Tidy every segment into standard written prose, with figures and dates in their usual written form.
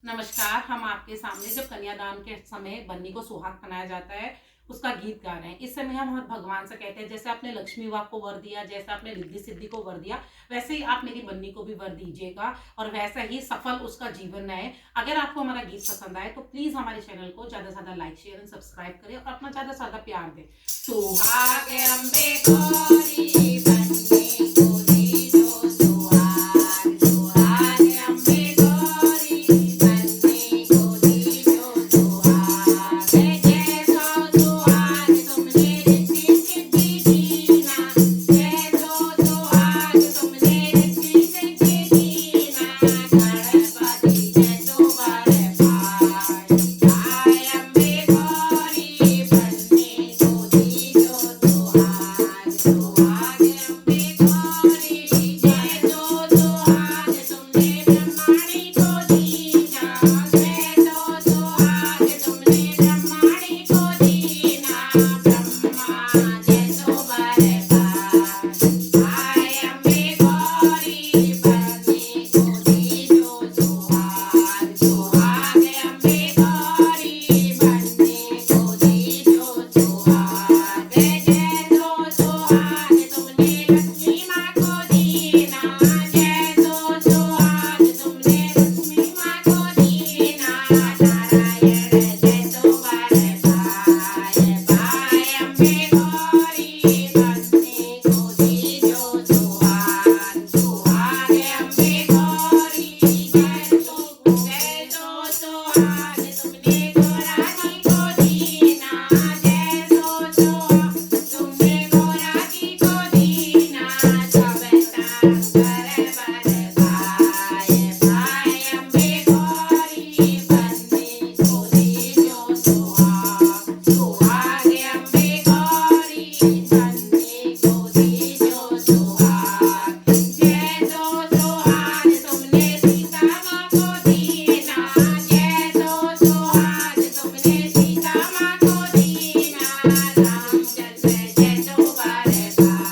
नमस्कार। हम आपके सामने जब कन्यादान के समय बन्नी को सुहाग मनाया जाता है, उसका गीत गा रहे हैं। इस समय हम हर भगवान से कहते हैं, जैसे आपने लक्ष्मी वाह को वर दिया, जैसे आपने रिद्धि सिद्धि को वर दिया, वैसे ही आप मेरी बन्नी को भी वर दीजिएगा और वैसा ही सफल उसका जीवन रहे। अगर आपको हमारा गीत पसंद आए तो प्लीज हमारे चैनल को ज्यादा से ज्यादा लाइक शेयर एंड सब्सक्राइब करें और अपना ज्यादा से ज्यादा प्यार दें। सुहाग अम्बे गौरी बन्नी को दीजो सुहाग, सुहाग अम्बे गौरी बन्नी को दीजो सुहाग। जैसो सुहाग तुमने रिद्धि सिद्धि दीना, जैसो सुहाग तुमने रिद्धि सिद्धि दीना, गणपति जैसो वर पाई। आय अम्बे गौरी बन्नी को दीजो सुहाग, सुहाग अम्बे गौरी जैसो सुहाग तुमने ब्रह्माणी को दीना, जैसो सुहाग तुमने ब्रह्माणी को दीना, ब्रह्मा जैसो वर पाई। आय अम्बे गौरी बन्नी को दीजो सुहाग, सुहाग अम्बे गौरी बन्नी को दीजो सुहाग। जैसो सुहाग तुमने लक्ष्मी माँ को दीना, जैसो सुहाग तुमने लक्ष्मी माँ को दीना, नारायण जैसो वर पाय। पाय अम्बे गौरी बन्नी को दीजो सुहाग, सुहाग अम्बे गौरी जैसो जैसो सुहाग तुमने गौराजी को दीना, जैसो सुहाग तुमने गौराजी को दीना, सब शंकर वर पाय। पाय अम्बे गौरी बन्नी को दीजो सुहाग, सुहाग अम्बे गौरी बन्नी को दीजो सुहाग। जैसो सुहाग तुमने सीता माँ को दीना, जैसो सुहाग तुमने सीता माँ को दीना, रामचंद्र जैसो वर पाय।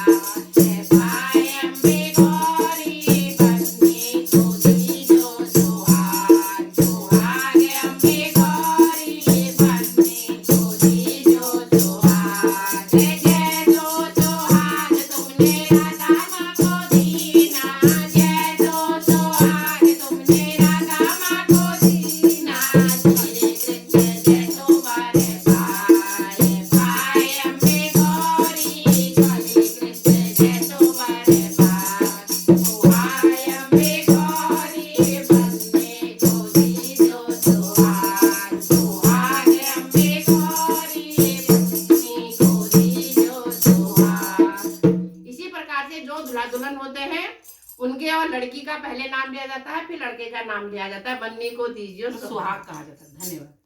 पाय अम्बे गौरी बन्नी को दीजो सुहाग, सुहाग अम्बे गौरी बन्नी को दीजो सुहाग। जैसो सुहाग तुमने राधा माँ को दीना, जैसो सुहाग तुमने राधा माँ को दीना, श्री कृष्ण जैसो वर पाय। पाय अम्बे गौरी श्री कृष्ण जैसो वर पाय। सुहाग अम्बे गौरी बन्नी को दीजो सुहाग, सुहाग अम्बे गौरी बन्नी को दीजो सुहाग। इसी प्रकार से जो दूल्हा दुल्हन होते हैं उनके और लड़की का पहले नाम लिया जाता है, फिर लड़के का नाम लिया जाता है। बन्नी को दीजिए सुहाग कहा जाता है। धन्यवाद।